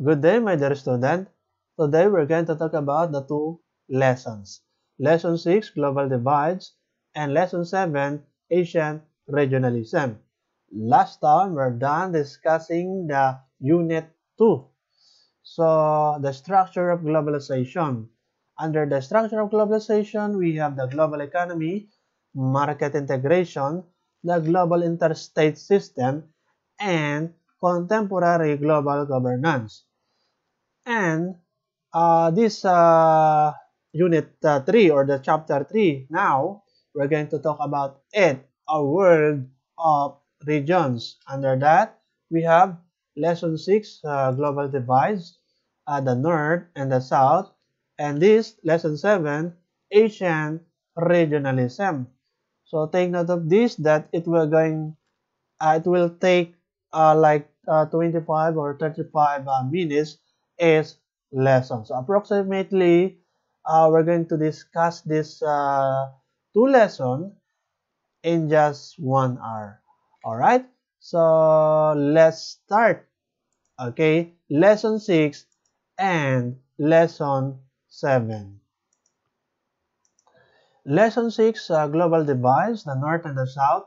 Good day, my dear student. Today we're going to talk about the two lessons. Lesson 6, Global Divides, and Lesson 7, Asian Regionalism. Last time we're done discussing the Unit 2. So, the structure of globalization. Under the structure of globalization, we have the global economy, market integration, the global interstate system, and contemporary global governance. And this unit 3 or the chapter 3, now we're going to talk about it, a world of regions. Under that, we have lesson 6, global divides, the north and the south, and this lesson 7, Asian regionalism. So take note of this, that it will take like 25 or 35 minutes is lesson. So approximately, we're going to discuss this two lesson in just 1 hour. All right. So let's start. Okay, lesson 6 and lesson 7. Lesson 6, global divides, the north and the south.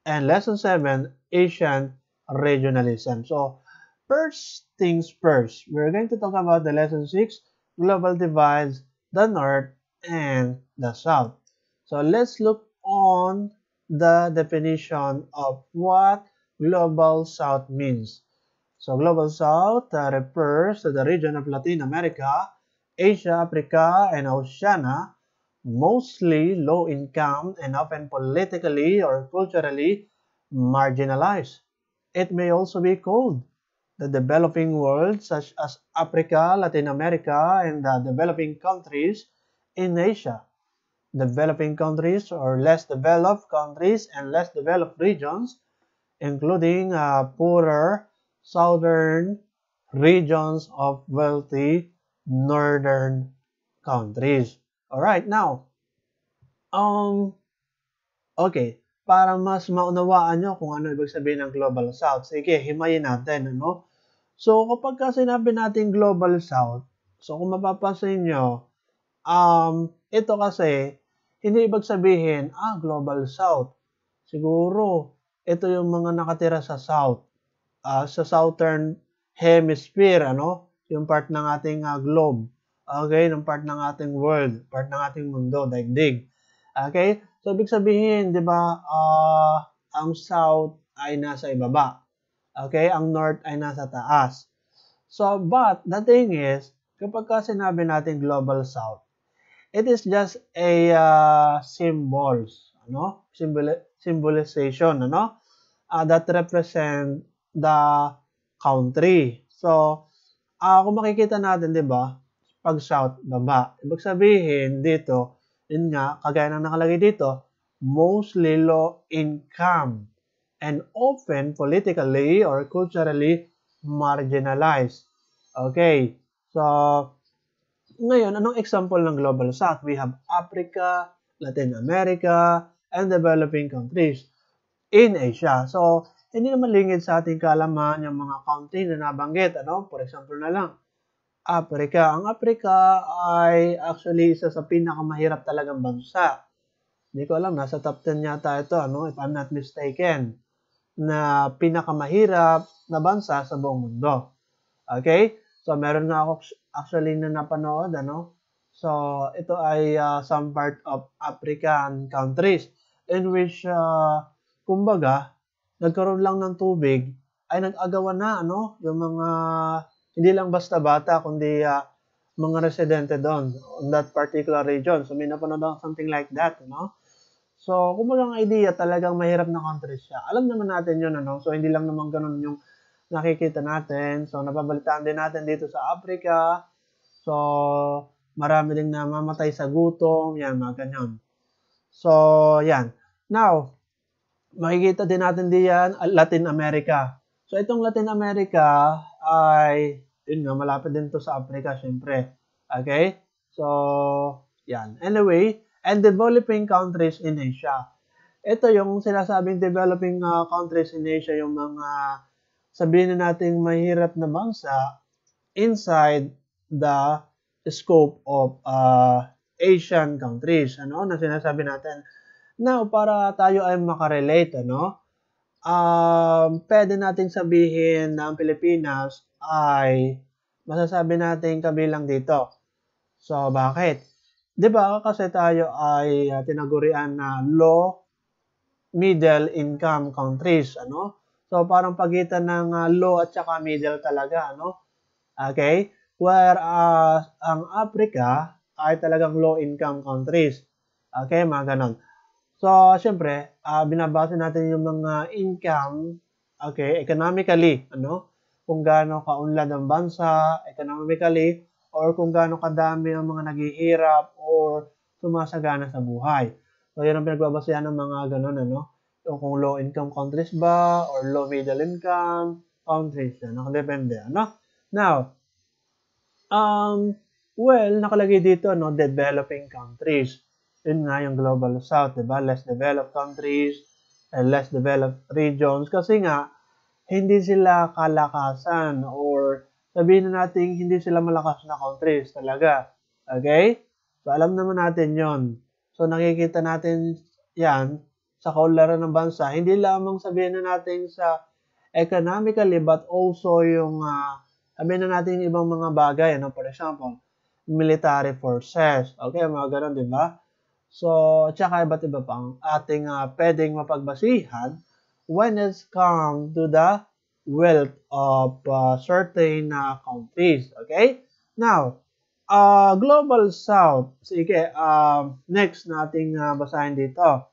And lesson 7, Asian regionalism. So, first things first, we're going to talk about the lesson 6, global divides, the north and the south. So, let's look on the definition of what global south means. So, global south refers to the region of Latin America, Asia, Africa, and Oceania, mostly low income and often politically or culturally marginalized. It may also be called the developing world, such as Africa, Latin America, and the developing countries in Asia. Developing countries or less developed countries and less developed regions, including poorer southern regions of wealthy northern countries. All right, now, um, okay, para mas maunawaan nyo kung ano ibig sabihin ng Global South, sige, himayin natin, ano? So, kapag ka sinabi natin Global South, so kung mapapansin nyo, ito kasi, hindi ibig sabihin, Global South. Siguro, ito yung mga nakatira sa South, sa Southern Hemisphere, ano? Yung part ng ating globe. Okay, yung part ng ating world, part ng ating mundo, daigdig. Okay? So, ibig sabihin, di ba, ang South ay nasa ibaba. Okay? Ang North ay nasa taas. So, but, the thing is, kapag ka sinabi natin Global South, it is just a symbols, ano? Symbolization, ano? That represent the country. So, kung makikita natin, di ba, pag South, baba. Ibig sabihin dito, yun nga, kagaya ng nakalagay dito, mostly low income and often politically or culturally marginalized. Okay, so ngayon, anong example ng Global South? We have Africa, Latin America, and developing countries in Asia. So, hindi naman lingid sa ating kaalaman yung mga country na nabanggit. Ano? For example na lang, Africa. Ang Africa ay actually isa sa pinakamahirap talagang bansa. Hindi ko alam, nasa top 10 yata ito, ano, if I'm not mistaken, na pinakamahirap na bansa sa buong mundo. Okay? So, meron nga ako actually na napanood, ano? So, ito ay some part of African countries in which, kumbaga, nagkaroon lang ng tubig, ay nag-agawan na, ano? Yung mga hindi lang basta bata, kundi mga residente doon, on that particular region. So, may napanood ako something like that, no? So, kung ang idea, talagang mahirap na country siya. Alam naman natin yun, ano? So, hindi lang naman ganun yung nakikita natin. So, napabalitaan din natin dito sa Africa. So, marami ding namamatay sa gutom. Yan, mga ganyan. So, yan. Now, makikita din natin diyan, Latin America. So, itong Latin America ay yun nga, malapit din to sa Africa, syempre. Okay? So, yan. Anyway, and developing countries in Asia. Ito yung sinasabing developing countries in Asia, yung mga sabihin na natin mahirap na bansa inside the scope of Asian countries. Ano na sinasabi natin? Now, para tayo ay makarelate, pwede nating sabihin na ang Pilipinas ay masasabi natin kabilang dito. So, bakit? 'Di ba kasi tayo ay tinagurian na low middle income countries, So, parang pagitan ng low at saka middle talaga, Okay? Whereas ang Africa ay talagang low income countries. Okay, mga ganon. So, syempre, binabase natin yung mga income, okay, economically, kung gaano kaunlad ang bansa, economically, or kung gaano kadami ang mga naghihirap or sumasagana sa buhay. So, yun ang pinagbabasehan ng mga ganon, Yung kung low income countries ba, or low middle income countries, nakadepende, Now, well, nakalagay dito, developing countries. Yun nga yung Global South, diba? Less developed countries and less developed regions. Kasi nga, hindi sila kalakasan or sabihin na natin hindi sila malakas na countries talaga. Okay? So, alam naman natin yon. So, nakikita natin yan sa kaunlaran ng bansa. Hindi lamang sabihin na natin sa economically but also yung sabihin na natin ibang mga bagay. For example, military forces. Okay, mga ganun, di ba? So, tsaka iba't iba pang ating pwedeng mapagbasihan when it's come to the wealth of certain countries. Okay? Now, Global South. Sige, next nating basahin dito.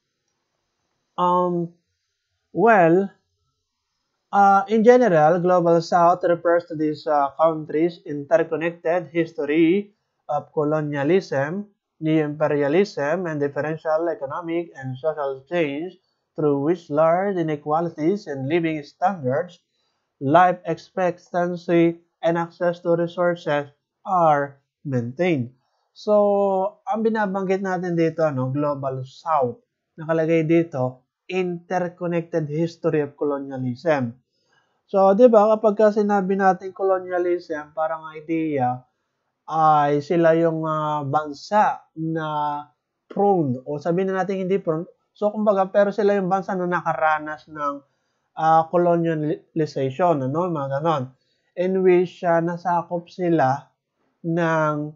Well, in general, Global South refers to these countries' interconnected history of colonialism, neo-imperialism, and differential economic and social change through which large inequalities in living standards, life expectancy, and access to resources are maintained. So, ang binabanggit natin dito, Global South, nakalagay dito, interconnected history of colonialism. So, di ba, kapag sinabi natin colonialism, parang idea, ay sila yung bansa na prone, o sabihin na natin hindi prone, so kumbaga, pero sila yung bansa na nakaranas ng colonialization, mga ganon, in which nasakop sila ng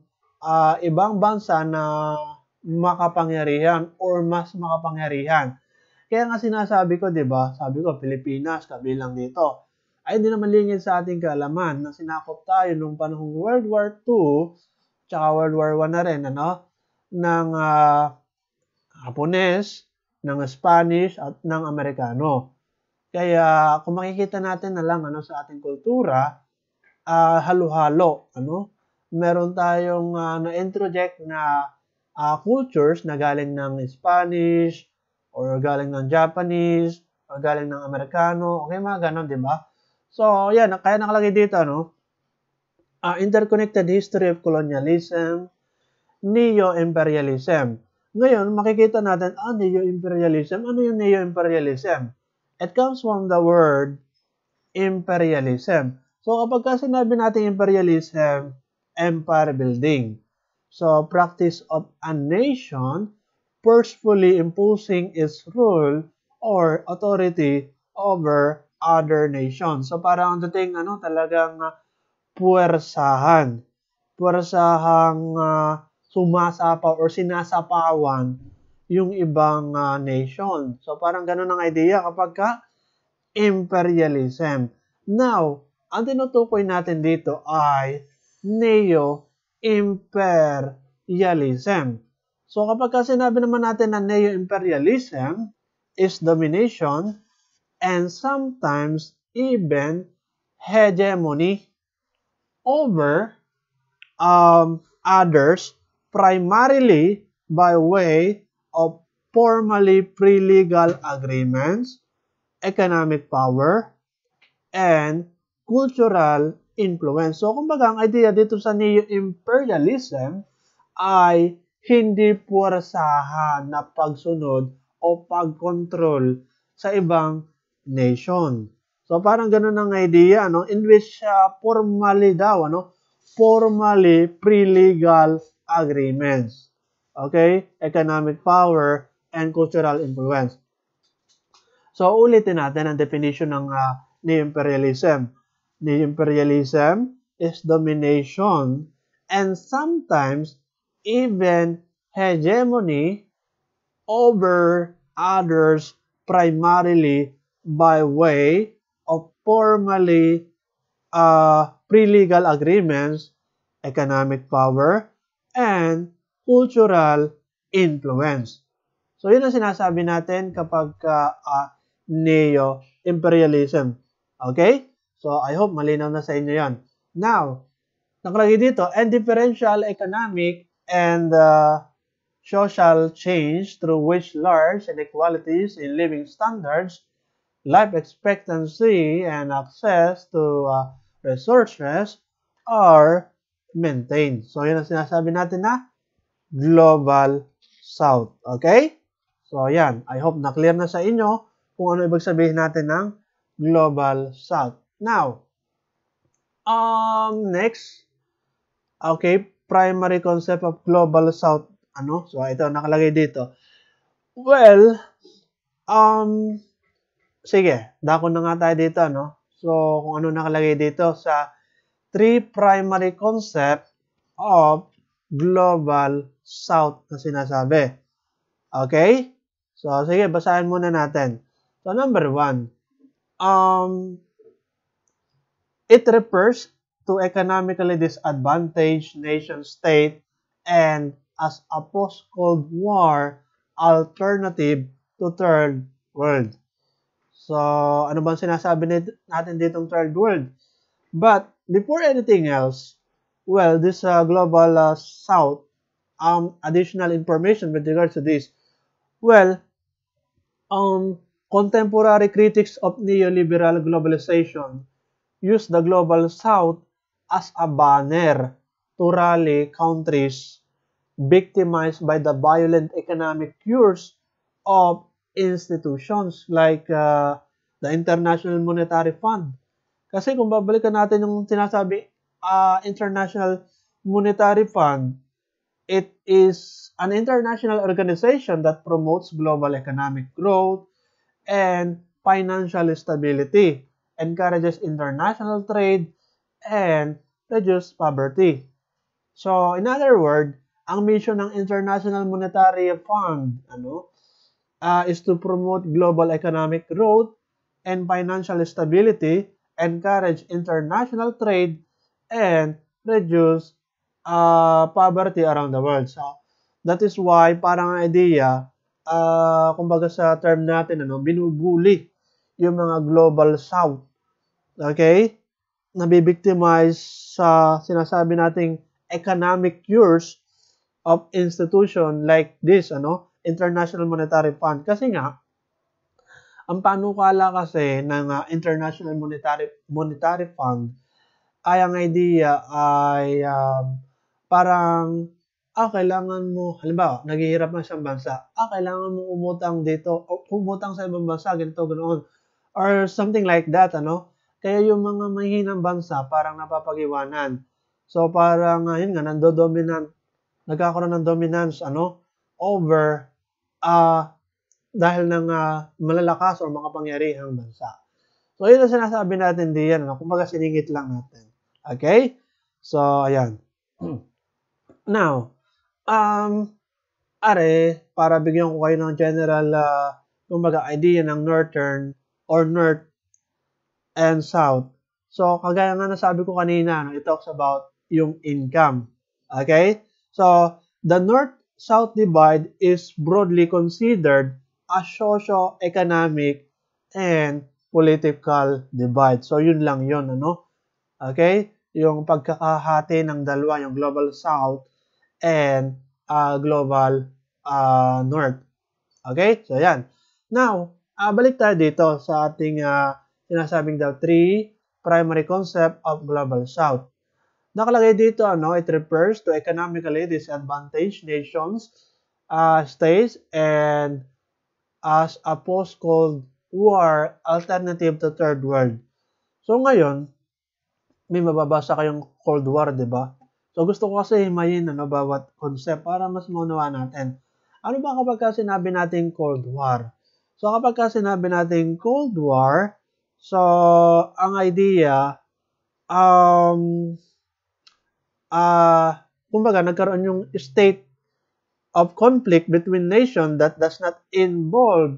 ibang bansa na makapangyarihan or mas makapangyarihan. Kaya nga sinasabi ko, di ba, sabi ko, Pilipinas, kabilang dito. Ay, hindi naman lingid sa ating kaalaman na sinakop tayo nung panahong World War II, tsaka World War I na rin, ng Hapones, ng Spanish, at ng Amerikano. Kaya, kung makikita natin na lang sa ating kultura, halo-halo, meron tayong na-introject na cultures na galing ng Spanish, or galing ng Japanese, or galing ng Amerikano, okay, mga ganon, di ba? So, yan, kaya nakalagay dito, interconnected history of colonialism, neo-imperialism. Ngayon, makikita natin, neo-imperialism. Ano yung neo-imperialism? It comes from the word imperialism. So, kapag sinabi natin imperialism, empire building. So, practice of a nation forcefully imposing its rule or authority over other nations. So, parang dating, talagang puwersahang sumasapaw or sinasapawan yung ibang nation. So, parang ganun ang idea kapag imperialism. Now, ang tinutukoy natin dito ay neo-imperialism. So, kapag sinabi naman natin na neo-imperialism is domination and sometimes even hegemony over others primarily by way of formally pre-legal agreements, economic power, and cultural influence. So, kumbaga, ang idea dito sa neo-imperialism ay hindi puwersahan na pagsunod o pagkontrol sa ibang nation. So parang ganun ang idea, no? In which formally daw, ano? Formally pre-legal agreements. Okay? Economic power and cultural influence. So ulitin natin ang definition ng neo-imperialism. Neo-imperialism is domination and sometimes even hegemony over others primarily by way of formally pre-legal agreements, economic power, and cultural influence. So, yun ang sinasabi natin kapag neo-imperialism. Okay? So, I hope malinaw na sa inyo yan. Now, nakalagay dito, and differential economic and social change through which large inequalities in living standards, life expectancy, and access to resources are maintained. So, yun ang sinasabi natin na Global South. Okay? So, yan. I hope na clear na sa inyo kung ano ibig sabihin natin ng Global South. Now, next, okay, primary concept of Global South. Ano? So, ito, nakalagay dito. Well, sige, dako na nga tayo dito, no? So, kung ano nakalagay dito sa three primary concept of Global South na sinasabi. Okay? So, sige, basahin muna natin. So, number 1, it refers to economically disadvantaged nation-state and as a post-Cold War alternative to Third World. So, ano bang sinasabi natin ditong Third World? But, before anything else, well, this Global South, additional information with regards to this. Well, contemporary critics of neoliberal globalization use the Global South as a banner to rally countries victimized by the violent economic cures of institutions like the International Monetary Fund. Kasi kung babalikan natin yung sinasabi International Monetary Fund, it is an international organization that promotes global economic growth and financial stability, encourages international trade, and reduces poverty. So, in other words, ang mission ng International Monetary Fund is to promote global economic growth and financial stability, encourage international trade, and reduce poverty around the world. So, that is why parang idea, kumbaga sa term natin, binubuli yung mga Global South. Okay? Nabibictimize sa sinasabi nating economic cures of institution like this, International Monetary Fund. Kasi nga, ang panukala kasi ng International Monetary Fund ay ang idea ay parang kailangan mo, halimbawa, naghihirap ng isang bansa, kailangan mo umutang dito, o umutang sa ibang bansa, ganito, ganoon. Or something like that, Kaya yung mga mahihinang bansa, parang napapag-iwanan. So, parang, yun nga, nagkakaroon ng dominance, over, dahil ng malalakas o makapangyarihang bansa. So, yun ang sinasabi natin diyan, kumbaga siningit lang natin. Okay? So, ayan. Now, para bigyan ko kayo ng general, kumbaga, idea ng northern or north and south. So, kagaya nga nasabi ko kanina, it talks about yung income. Okay? So, the north-south divide is broadly considered a socio-economic and political divide. So, yun lang yun, Okay? Yung pagkakahati ng dalawa, yung global south and global north. Okay? So, yan. Now, balik tayo dito sa ating sinasabing daw three primary concept of global south. Nakalagay dito, it refers to economically disadvantaged nations, states, and as a post-Cold war alternative to Third World. So ngayon, may mababasa kayong Cold War, di ba? So gusto ko kasi himayin bawat concept para mas maunawa natin. Ano ba kapag ka sinabi natin Cold War? So kapag ka sinabi natin Cold War, so ang idea, kumbaga nagkaroon yung state of conflict between nations that does not involve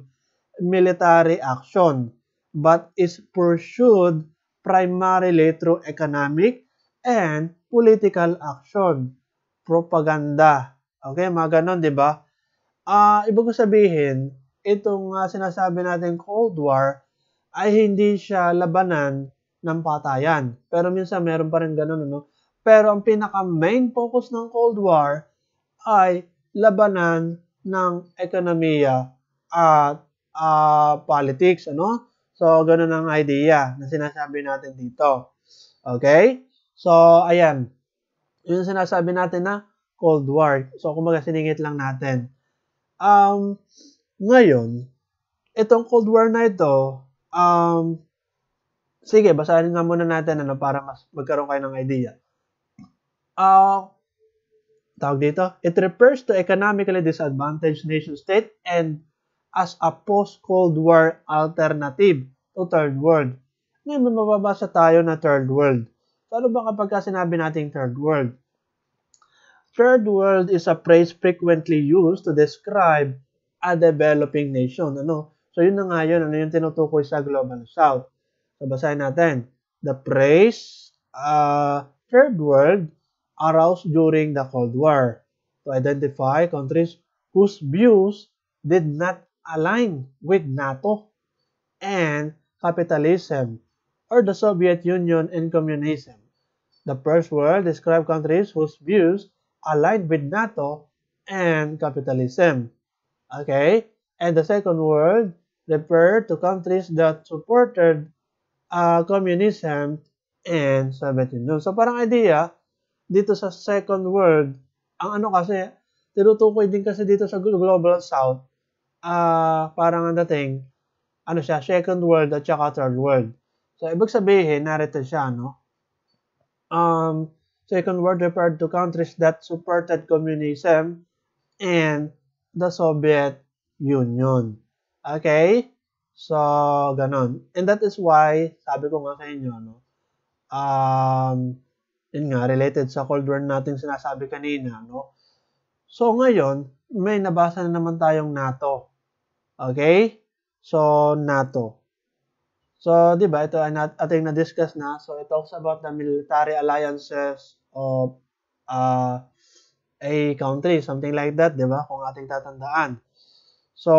military action but is pursued primarily through economic and political action. Propaganda. Okay, mga ganon, di ba? Ibig sabihin, itong sinasabi natin Cold War ay hindi siya labanan ng patayan. Pero minsan meron pa rin ganon, ano? Pero ang pinaka-main focus ng Cold War ay labanan ng ekonomiya at politics, ano? So, ganun ang idea na sinasabi natin dito. Okay? So, ayan. Yung sinasabi natin na Cold War. So, kumbaga siningit lang natin. Ngayon, itong Cold War na ito, sige, basahin nga muna natin para mas magkaroon kayo ng idea. Tawag dito, it refers to economically disadvantaged nation-state and as a post-Cold War alternative to Third World. Ngayon, may mababasa tayo na Third World. So, ano ba kapag sinabi nating Third World? Third World is a phrase frequently used to describe a developing nation. Ano? So, yun na nga yun. Ano yung tinutukoy sa Global South? So, basahin natin. The phrase Third World arose during the Cold War to identify countries whose views did not align with NATO and capitalism or the Soviet Union and communism. The First World described countries whose views aligned with NATO and capitalism. Okay? And the Second World referred to countries that supported communism and Soviet Union. So parang idea, dito sa Second World, ang ano kasi, tinutukoy din kasi dito sa Global South, parang ang dating, ano siya, Second World at saka Third World. So, ibig sabihin, narito siya, no? Second World referred to countries that supported communism and the Soviet Union. Okay? So, ganon. And that is why, sabi ko nga sa inyo, no? Yun nga, related sa Cold War natin sinasabi kanina, no? So, ngayon, may nabasa na naman tayong NATO. Okay? So, NATO. So, di ba, ito ay ating na-discuss na. So, it talks about the military alliances of a country, something like that, di ba? Kung ating tatandaan. So,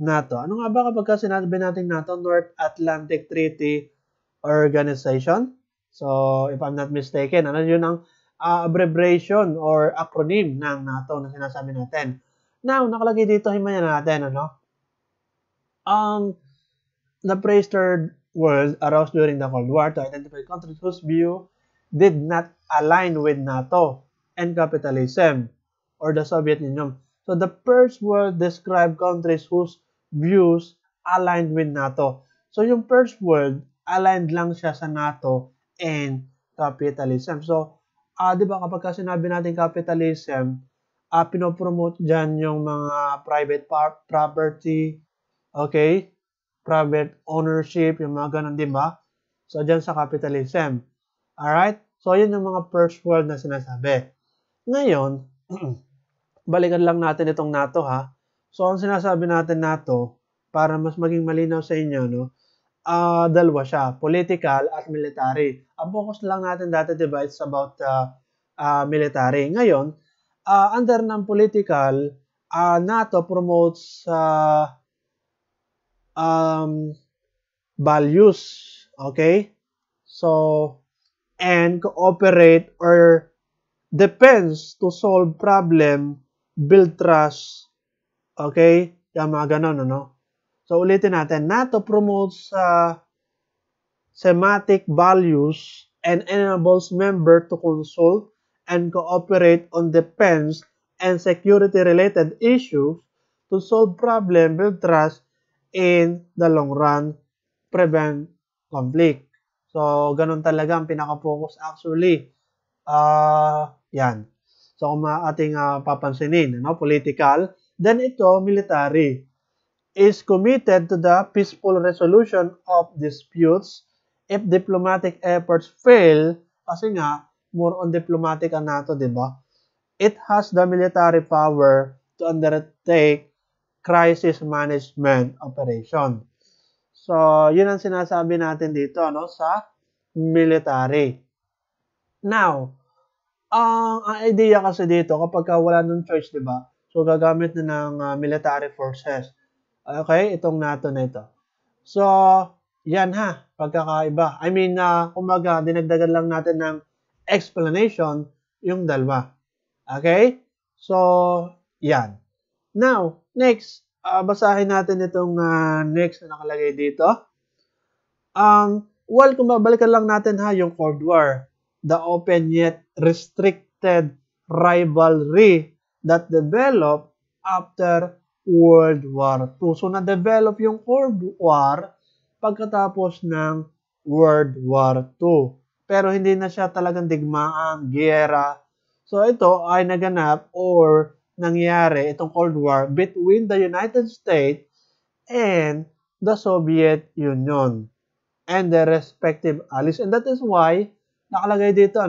NATO. Ano nga ba kapag sinabi natin NATO? North Atlantic Treaty Organization. So, if I'm not mistaken, ano yun ang abbreviation or acronym ng NATO na sinasabi natin. Now, nakalagay dito, himayan natin, ano? The phrase Third World arose during the Cold War to identify countries whose view did not align with NATO and capitalism or the Soviet Union. So, the First World described countries whose views aligned with NATO. So, yung First World, aligned lang siya sa NATO and capitalism. So, di ba kapag sinabi natin capitalism, pinopromote dyan yung mga private property, okay? Private ownership, yung mga ganun, di ba? So, dyan sa capitalism. Alright? So, yun yung mga first world na sinasabi. Ngayon, balikan lang natin itong NATO, ha? So, ang sinasabi natin NATO, para mas maging malinaw sa inyo, no? Dalawa siya, political at military. Ang focus lang natin dati, di ba, it's about military. Ngayon, under ng political, NATO promotes values, okay? So, and cooperate or depends to solve problem, build trust, okay? Yung mga ganon, ano? So, ulitin natin. NATO promotes thematic values and enables members to consult and cooperate on defense and security-related issues to solve problem, build trust, in the long run, prevent conflict. So, ganun talaga ang pinaka-focus actually. Yan. So, kung ating papansinin, political, then ito, military, is committed to the peaceful resolution of disputes. If diplomatic efforts fail, kasi nga, more on diplomatic ang NATO, di ba? It has the military power to undertake crisis management operation. So, yun ang sinasabi natin dito, sa military. Now, ang idea kasi dito, kapag wala nung choice, di ba? So, gagamit na ng military forces. Okay, itong NATO na ito. So, yan pagkakaiba. I mean, kumbaga, dinagdagan lang natin ng explanation yung dalawa. Okay? So, yan. Now, next, basahin natin itong next na nakalagay dito. Well, kung babalikan lang natin yung Cold War, the open yet restricted rivalry that developed after World War II. So, na-develop yung Cold War pagkatapos ng World War II. Pero hindi na siya talagang digmaan, giyera. So, ito ay naganap or nangyari itong Cold War between the United States and the Soviet Union and their respective allies. And that is why nakalagay dito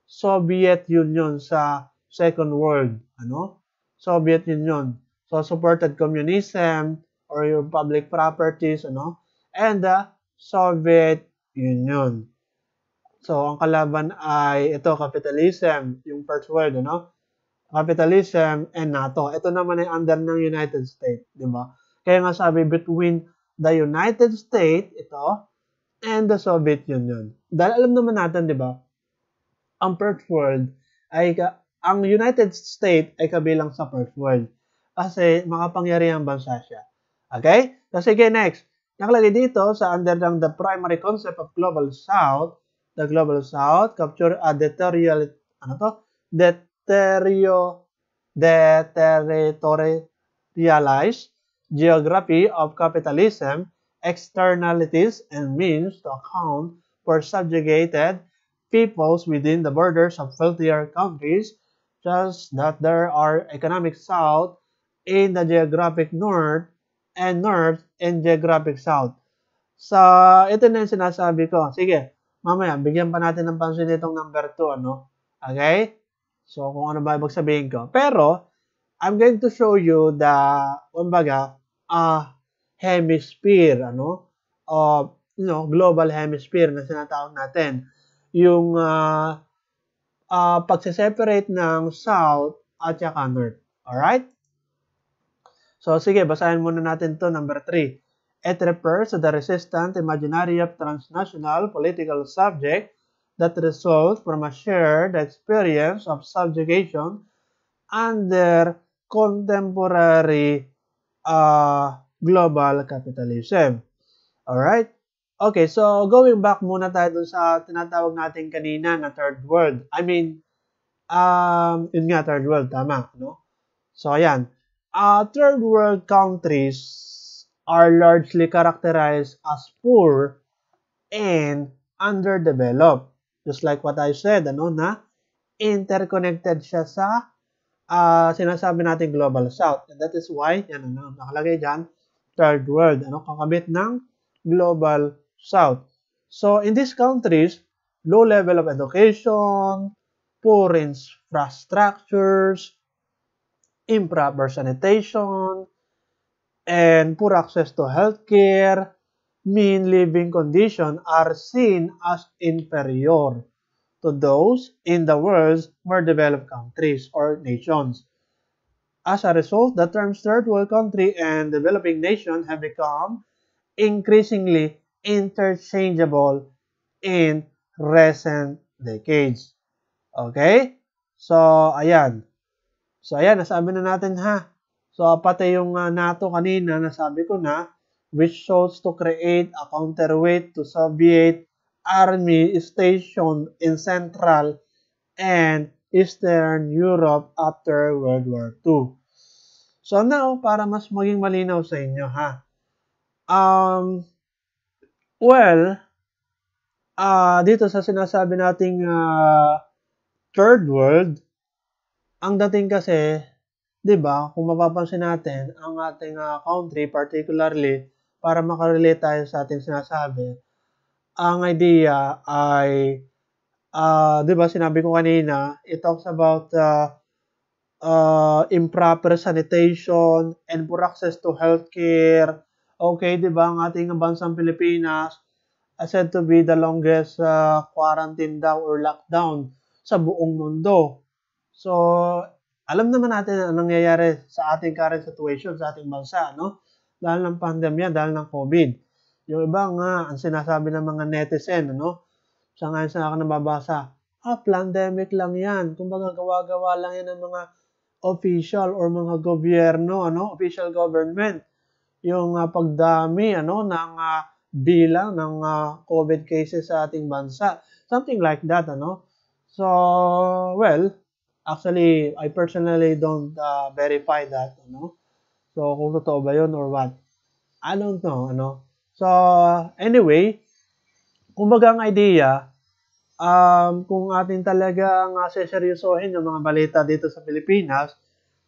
Soviet Union sa Second World, Soviet Union. So supported communism or your public properties, and the Soviet Union. So ang kalaban ay ito, capitalism, yung first world, capitalism and NATO. Ito naman ay under ng United States, di ba? Kaya nga sabi between the United States, ito, and the Soviet Union. Dahil alam naman natin, di ba, ang first world ay, ang United States ay kabilang sa first world. Kasi makapangyarihang bansa siya. Okay? So, sige, next. Nakalagay dito sa under ng the primary concept of Global South, the Global South capture a deterritorialized geography of capitalism, externalities, and means to account for subjugated peoples within the borders of wealthier countries, just that there are economic south in the geographic north and geographic south. So, ito na yung sinasabi ko. Sige, mamaya, bigyan pa natin ng pansin itong number 2, Okay? So, kung ano ba ibig sabihin ko. Pero, I'm going to show you the, kumbaga, hemisphere, global hemisphere na sinatawag natin. Yung pagse-separate ng south at saka north. Alright? So, sige, basahin muna natin to number 3. It refers to the resistant imaginary of transnational political subject that results from a shared experience of subjugation under contemporary global capitalism. Alright? Okay, so going back muna tayo dun sa tinatawag natin kanina na third world. I mean, yun nga, third world, tama, So, ayan. Third world countries are largely characterized as poor and underdeveloped. Just like what I said, na interconnected siya sa sinasabi natin Global South. And that is why, yan, nakalagay dyan, third world, kakabit ng Global South. So, in these countries, low level of education, poor infrastructures, improper sanitation, and poor access to healthcare, mean living conditions are seen as inferior to those in the world's more developed countries or nations. As a result, the terms third world country and developing nation have become increasingly interchangeable in recent decades. Okay? So, ayan. So, ayan, nasabi na natin So, pati yung NATO kanina, nasabi ko na, which sought to create a counterweight to Soviet army stationed in Central and Eastern Europe after World War II. So, now, para mas maging malinaw sa inyo, Um, well, dito sa sinasabi nating third world, ang dating kasi, 'di ba, kung mapapansin natin, ang ating country particularly para makarelate tayo sa ating sinasabi, ang idea ay 'di ba, sinabi ko kanina, it talks about improper sanitation and poor access to healthcare. Okay, 'di ba, ang ating bansang Pilipinas said to be the longest quarantine daw or lockdown sa buong mundo. So, alam naman natin ang nangyayari sa ating current situation sa ating bansa, no? Dahil ng pandemya, dahil ng COVID. Yung iba nga, ang sinasabi ng mga netizen, no? Sa ngayon sa akin nababasa, pandemic lang yan. Kumbaga, gawa-gawa lang yan ng mga official or mga gobyerno, ano? Official government. Yung pagdami, ano, ng bilang ng COVID cases sa ating bansa. Something like that, ano? So, well, actually, I personally don't verify that, ano? So, kung totoo ba yun or what? I don't know, ano? So, anyway, kumbaga ang idea, kung atin talagang seseryosohin yung mga balita dito sa Pilipinas,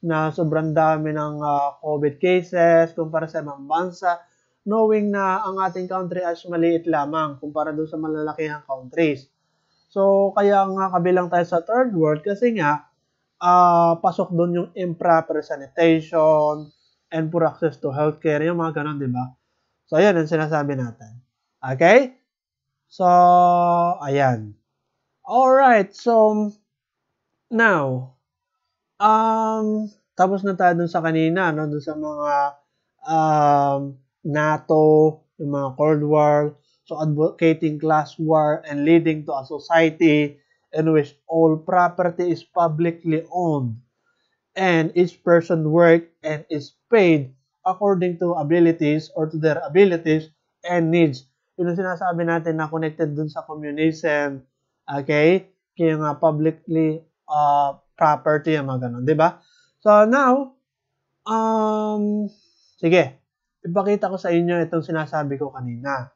na sobrang dami ng COVID cases kumpara sa ibang bansa, knowing na ang ating country ay maliit lamang kumpara doon sa malalakihang countries. So, kaya nga kabilang tayo sa third world kasi nga, pasok doon yung improper sanitation and poor access to healthcare, yung mga ganun, di ba? So, ayan ang sinasabi natin. Okay? So, ayan. Alright, so, now, tapos na tayo dun sa kanina, no? Dun sa mga NATO, yung mga Cold War, so advocating class war and leading to a society in which all property is publicly owned and each person work and is paid according to abilities or to their abilities and needs. Yun ang sinasabi natin na connected dun sa communism, okay? Kaya nga publicly property yung mga ganun, di ba? So now, sige, ipakita ko sa inyo itong sinasabi ko kanina.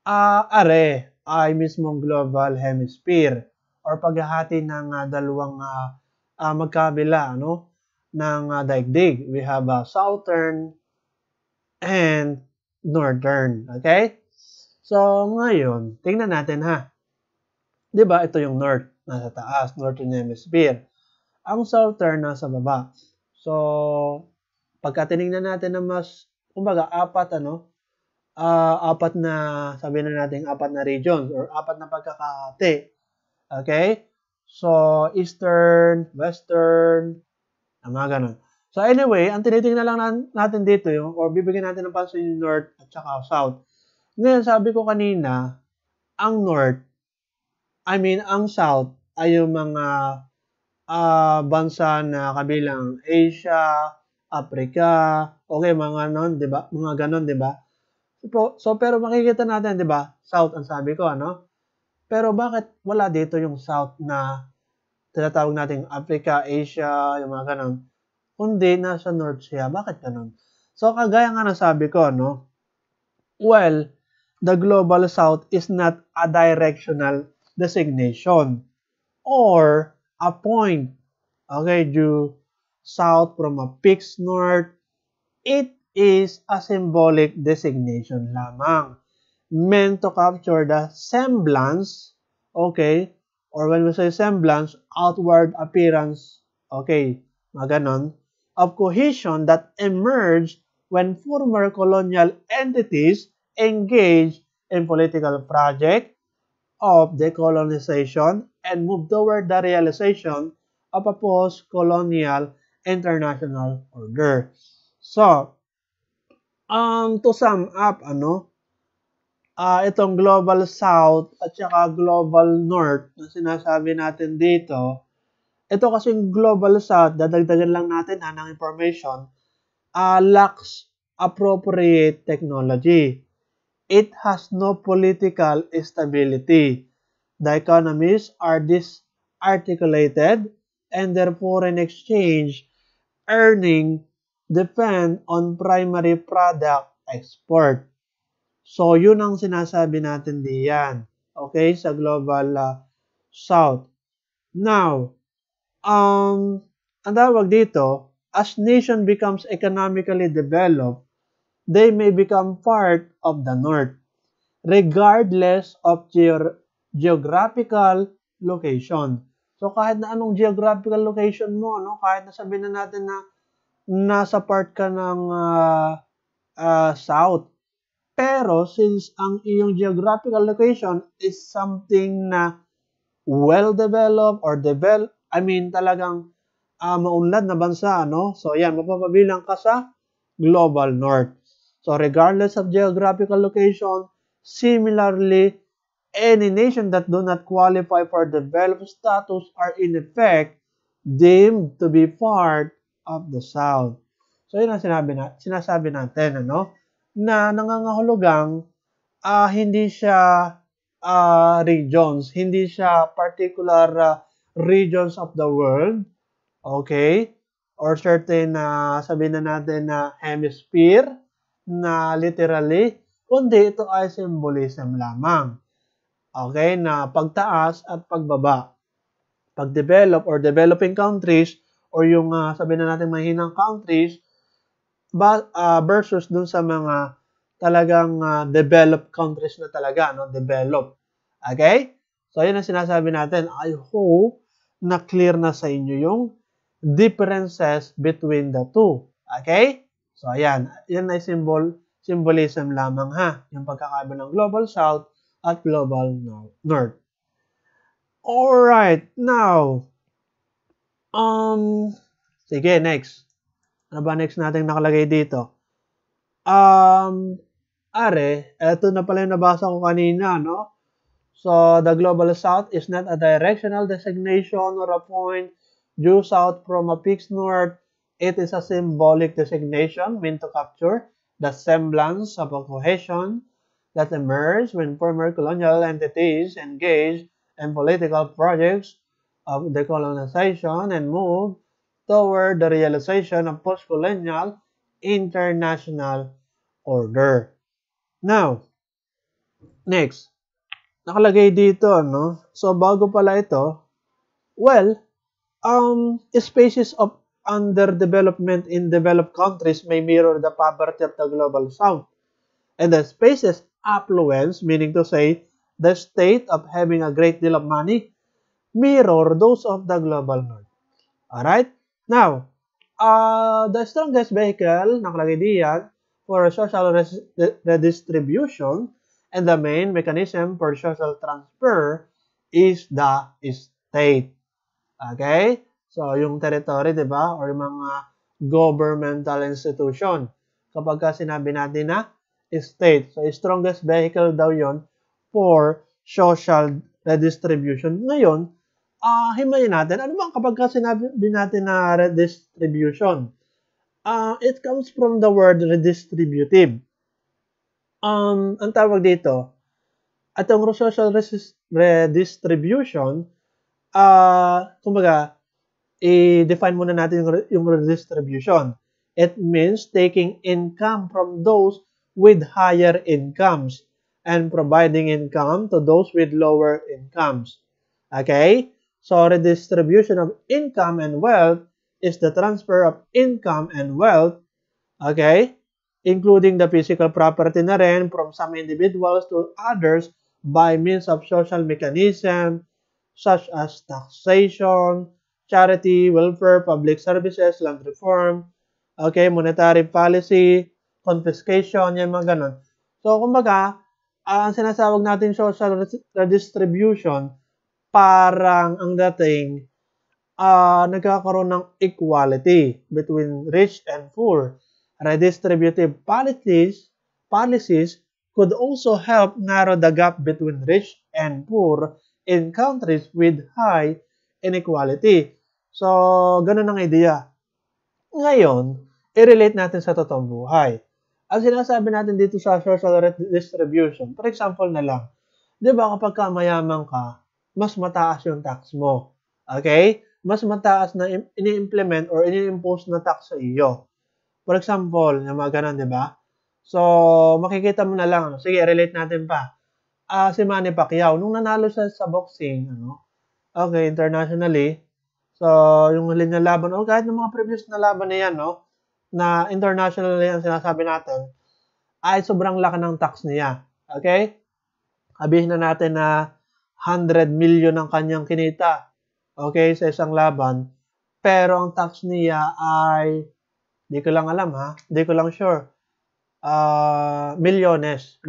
Are ay mismong global hemisphere or paghahati ng dalawang magkabila, ano, ng daigdig. We have southern and northern, okay? So, ngayon, tingnan natin ha. 'Di ba ito yung north, nasa taas, northern hemisphere. Ang southern nasa baba. So, pagka tinignan natin na mas, kumbaga, apat na, sabihin na natin apat na regions or apat na pagkakahati. Okay? So, eastern, western, mga ganun. So, anyway, ang tinitingnan lang natin dito yung, or bibigyan natin ng pansin yung north at saka south. Ngayon, sabi ko kanina, ang north, ang south ay yung mga bansa na kabilang Asia, Africa, okay, mga non, 'di ba? Mga ganon, 'di ba? So pero makikita natin, 'di ba? South ang sabi ko, ano? Pero bakit wala dito yung south na tinatawag nating Africa, Asia, yung mga ganon? Kundi nasa north siya. Bakit ganon? So kagaya nga ng sabi ko, no? Well, the global south is not a directional designation or a point, okay, due south from a fixed north. It is a symbolic designation lamang meant to capture the semblance, okay, or when we say semblance, outward appearance, okay, mga ganon, of cohesion that emerged when former colonial entities engaged in political projects of decolonization and move toward the realization of a post-colonial international order. So, to sum up, itong Global South at saka Global North na sinasabi natin dito, ito kasing Global South, dadagdagan lang natin ng information, lacks appropriate technology. It has no political stability. The economies are disarticulated and their foreign exchange earning depend on primary product export. So, yun ang sinasabi natin diyan. Okay, sa Global South. Now, ang tawag dito, as nation becomes economically developed, they may become part of the North, regardless of geographical location. So, kahit na anong geographical location mo, no, kahit na sabihin na natin na nasa part ka ng South, pero since ang iyong geographical location is something na well-developed or talagang maunlad na bansa, no? So, yan, mapapabilang ka sa Global North. So, regardless of geographical location, similarly, any nation that do not qualify for developed status are in effect deemed to be part of the South. So, yun ang sinasabi natin, ano? Na nangangahulugang hindi siya regions, hindi siya particular regions of the world, okay? Or certain sabihin na natin na hemisphere na literally, kundi ito ay symbolism lamang. Okay? Na pagtaas at pagbaba. Pag-develop or developing countries or yung sabihin na natin mahinang countries versus dun sa mga talagang developed countries na talaga, no? Developed. Okay? So, yun ang sinasabi natin. I hope na clear na sa inyo yung differences between the two. Okay? So, ayan. Yan ay symbolism lamang ha. Yung pagkakaiba ng Global South at Global North. Alright. Now, sige, next. Ano ba next natin nakalagay dito? Eto na pala yung nabasa ko kanina, no? So, the Global South is not a directional designation or a point due south from a fixed north. It is a symbolic designation meant to capture the semblance of a cohesion that emerged when former colonial entities engaged in political projects of decolonization and moved toward the realization of post-colonial international order. Now, next, nakalagay dito, no? So, bago pala ito, well, species of underdevelopment in developed countries may mirror the poverty of the Global South. And the species affluence, meaning to say, the state of having a great deal of money, mirror those of the Global North. Alright? Now, the strongest vehicle, nakalagay diyan, for social redistribution and the main mechanism for social transfer is the state. Okay? So, yung territory, di ba? Or yung mga governmental institution. Kapag ka sinabi natin na state. So, strongest vehicle daw yon for social redistribution. Ngayon, himayin natin. Ano bang kapag ka sinabi natin na redistribution? It comes from the word redistributive. Ang tawag dito, atong social redistribution, kumbaga, i-define muna natin yung redistribution. It means taking income from those with higher incomes and providing income to those with lower incomes. Okay? So, redistribution of income and wealth is the transfer of income and wealth, okay, including the physical property na rin from some individuals to others by means of social mechanism such as taxation, charity, welfare, public services, land reform, okay, monetary policy, confiscation, yan mga ganun. So, kumbaga, ang sinasawag natin social redistribution, parang ang dating nagkakaroon ng equality between rich and poor. Redistributive policies could also help narrow the gap between rich and poor in countries with high inequality. So, ganun ang idea. Ngayon, i-relate natin sa totoong buhay. Ang sinasabi natin dito sa social redistribution, for example na lang, di ba kapag mayaman ka, mas mataas yung tax mo. Okay? Mas mataas na ini-implement or ini-impose na tax sa iyo. For example, yung mga ganun, di ba? So, makikita mo na lang. Ano? Sige, relate natin pa. Si Manny Pacquiao, nung nanalo siya sa boxing, okay, internationally, so, yung huli na laban, kahit ng mga previous na laban na yan, no, na internationally ang sinasabi natin, ay sobrang laki ng tax niya. Okay? Sabihin na natin na 100 million ang kanyang kinita. Okay, sa isang laban. Pero ang tax niya ay, di ko lang alam ha, di ko lang sure. Milyones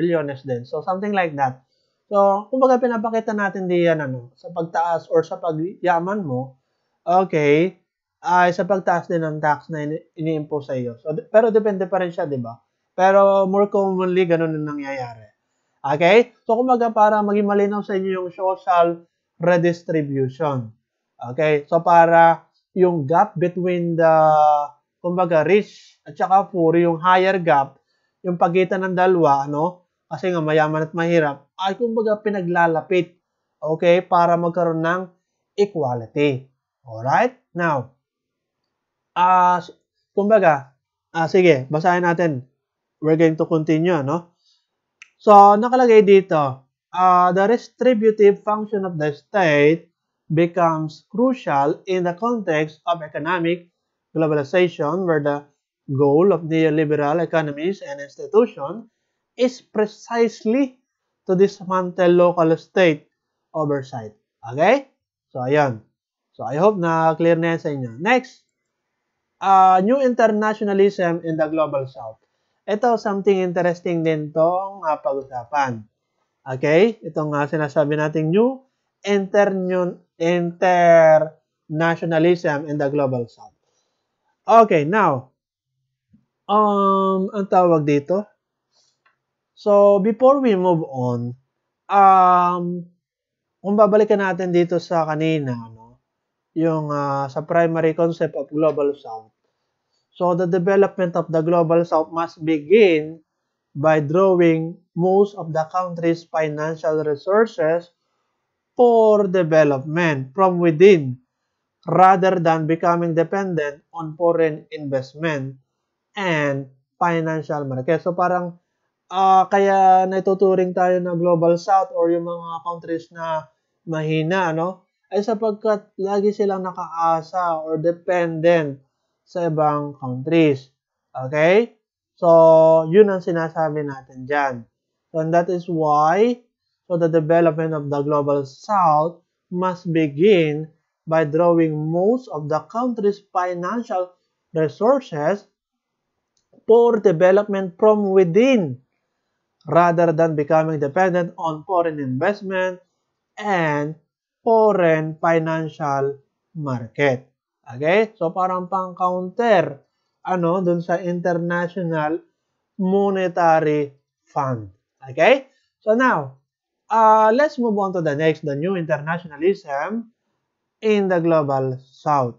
din. So, something like that. So, kumbaga pinapakita natin diyan sa pagtaas or sa pagyaman mo, okay, ay sa pagtaas din ng tax na ini-impose sa iyo. So, pero depende pa rin siya, di ba? Pero more commonly, ganun yung nangyayari. Okay? So, kumbaga para maging malinaw sa inyo yung social redistribution. Okay? So, para yung gap between the, kumbaga, rich at saka poor, yung higher gap, yung pagitan ng dalawa, kasi nga mayaman at mahirap, ay kumbaga pinaglalapit, okay, para magkaroon ng equality. Alright? Now, kumbaga, sige, basahin natin. We're going to continue, So, nakalagay dito, the distributive function of the state becomes crucial in the context of economic globalization, where the goal of neoliberal economies and institutions is precisely to dismantle local state oversight. Okay? So, ayan. So, I hope na clear na yan sa inyo. Next, new internationalism in the global south. Ito, something interesting din itong pag-usapan. Okay? Itong sinasabi nating new internationalism in the global south. Okay, now, ang tawag dito. So, before we move on, kung babalikan natin dito sa kanina, yung sa primary concept of global south. So, the development of the global south must begin by drawing most of the country's financial resources for development from within, rather than becoming dependent on foreign investment and financial market. So parang kaya naituturing tayo na global south or yung mga countries na mahina, ay sapagkat lagi silang nakaasa or dependent sa ibang countries. Okay? So, yun ang sinasabi natin dyan. So, and that is why the development of the global south must begin by drawing most of the country's financial resources for development from within, rather than becoming dependent on foreign investment and foreign financial market. Okay? So, parang pang-counter, dun sa International Monetary Fund. Okay? So, now, let's move on to the next, the new internationalism in the global south.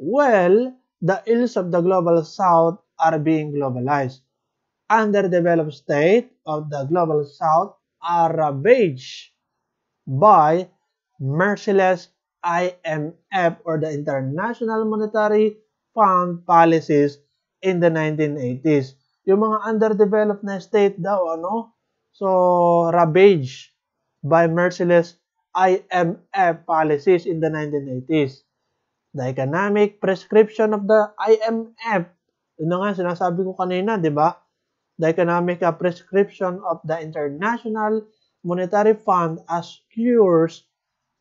Well, the ills of the global south are being globalized. Underdeveloped states of the global south are ravaged by merciless IMF or the International Monetary Fund policies in the 1980s. Yung mga underdeveloped na state daw, So, ravaged by merciless IMF policies in the 1980s. The economic prescription of the IMF, yun na nga sinasabi ko kanina, di ba? The economic prescription of the International Monetary Fund as cures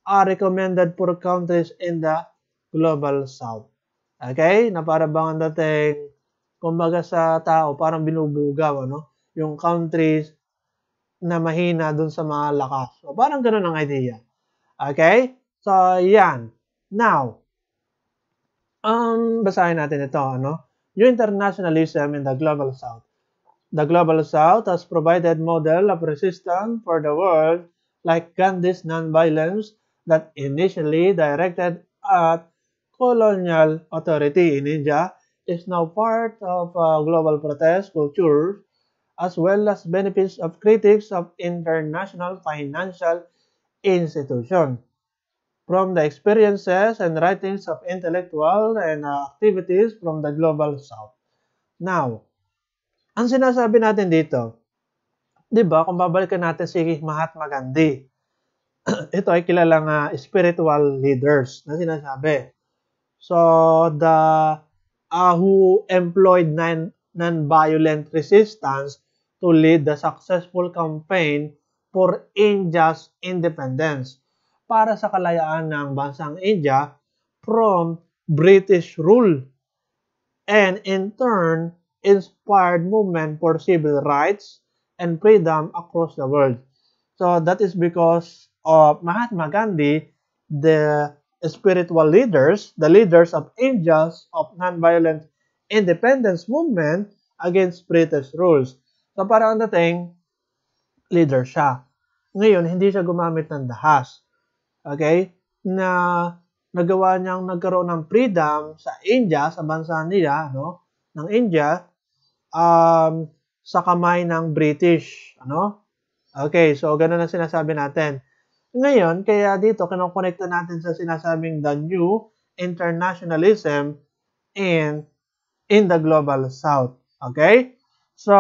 are recommended for countries in the global south. Okay? Na para bang dating, kumbaga sa tao, parang binubugaw, yung countries na mahina dun sa mga lakas. So, parang ganun ang idea. Okay? So, yan. Now, basahin natin ito, New internationalism in the global south. The global south has provided model of resistance for the world, like Gandhi's nonviolence that initially directed at colonial authority in India is now part of global protest culture, as well as benefits of critics of international financial institutions. From the experiences and writings of intellectuals and activities from the global south. Now, Ang sinasabi natin dito, di ba, kung babalikan natin si Mahatma Gandhi, ito ay kilalang spiritual leaders na sinasabi. So, the who employed non-violent resistance to lead the successful campaign for India's independence para sa kalayaan ng bansang India from British rule, and in turn inspired movement for civil rights and freedom across the world. So that is because of Mahatma Gandhi, the spiritual leaders, the leaders of India's of non-violent independence movement against British rules. So parang ang dating, leader siya. Ngayon, hindi siya gumamit ng dahas. Okay? Na nagawa niyang nagkaroon ng freedom sa India, sa bansa nila, no? Ng India, sa kamay ng British. Ano? Okay, so ganun ang sinasabi natin. Ngayon, kaya dito, kinokonekta natin sa sinasabing the new internationalism in the global south. Okay? So,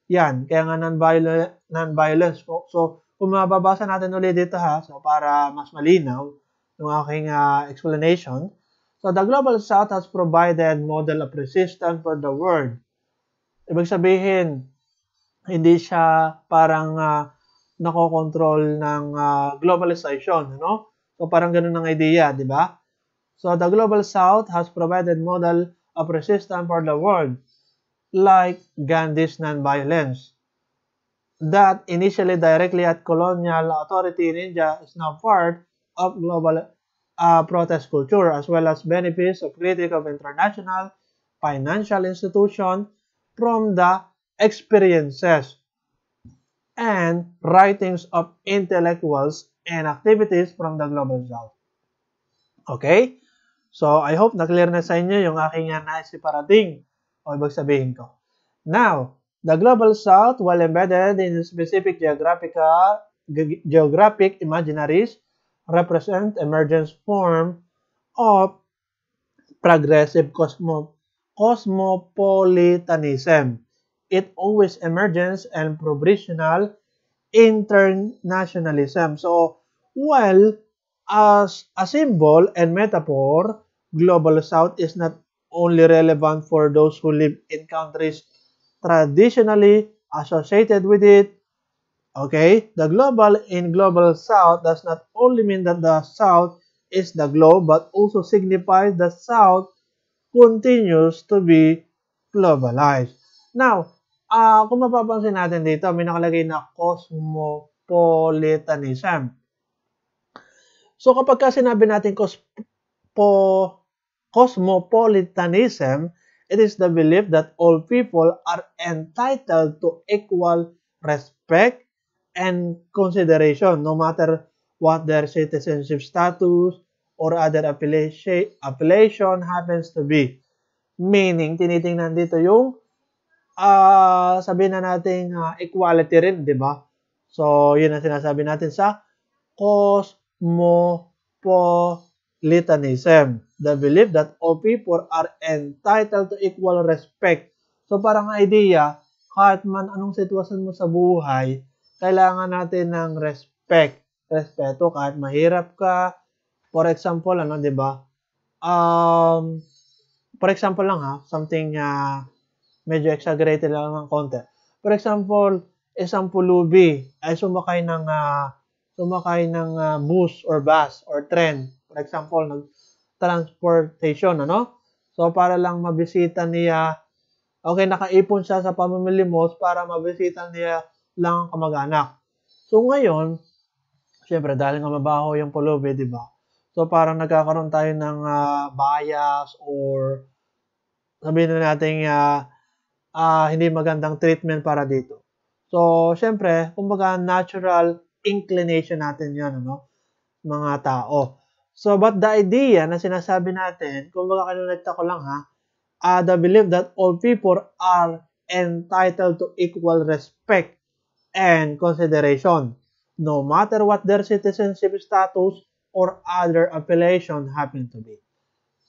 yan. Kaya nga non-violence po. So, kung mababasa natin ulit dito ha, so para mas malinaw yung aking explanation. So, the global south has provided model of resistance for the world. Ibig sabihin, hindi siya parang nakokontrol ng globalization, no? So parang ganun ang idea, di ba? So the global south has provided model of resistance for the world, like Gandhi's non-violence, that initially directly at colonial authority in India is now part of global protest culture, as well as benefits of critique of international financial institution from the experiences and writings of intellectuals and activities from the global south. Okay? So, I hope na-clear na sa inyo yung aking nais iparating o ibig sabihin ko. Now, the global south, while embedded in specific geographic imaginaries, represent emergence form of progressive cosmopolitanism. It always emerges and provisional internationalism. So, while as a symbol and metaphor, global south is not only relevant for those who live in countries traditionally associated with it. Okay, the global south does not only mean that the south is the globe, but also signifies the south continues to be globalized. Now, kung mapapansin natin dito, may nakalagay na cosmopolitanism. So, kapag ka sinabi natin cosmopolitanism, it is the belief that all people are entitled to equal respect and consideration, no matter what their citizenship status or other affiliation happens to be. Meaning, tinitingnan dito yung sabihin na natin equality rin, di ba? So, yun ang sinasabi natin sa cosmopolitanism. The belief that all people are entitled to equal respect. So, parang idea, kahit man anong sitwasyon mo sa buhay, kailangan natin ng respect. Respeto, kahit mahirap ka. For example, di ba? For example lang something medyo exaggerated lang ng konti. For example, isang pulubi ay sumakay ng bus or bus or train. For example, nag-transportation, So, para lang mabisita niya, okay, nakaipon siya sa pamimilimos para mabisita niya lang ang kamag-anak. So, ngayon, syempre, dahil nga mabaho yung pulubi, di ba? So, parang nagkakaroon tayo ng bias or sabihin na natin hindi magandang treatment para dito. So, syempre, kumbaga natural inclination natin yun, mga tao. So, but the idea na sinasabi natin, kumbaga kanunekta ko lang the belief that all people are entitled to equal respect and consideration, no matter what their citizenship status or other affiliation happen to be.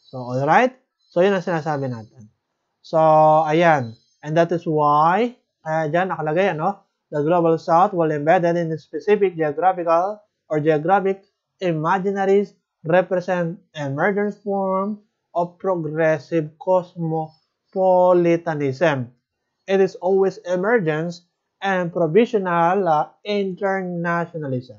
So, alright? So, yun ang sinasabi natin. So, ayan. And that is why, dyan nakalagay, the Global South will embedded in specific geographical or geographic imaginaries represent emergent form of progressive cosmopolitanism. It is always emergence and provisional internationalism.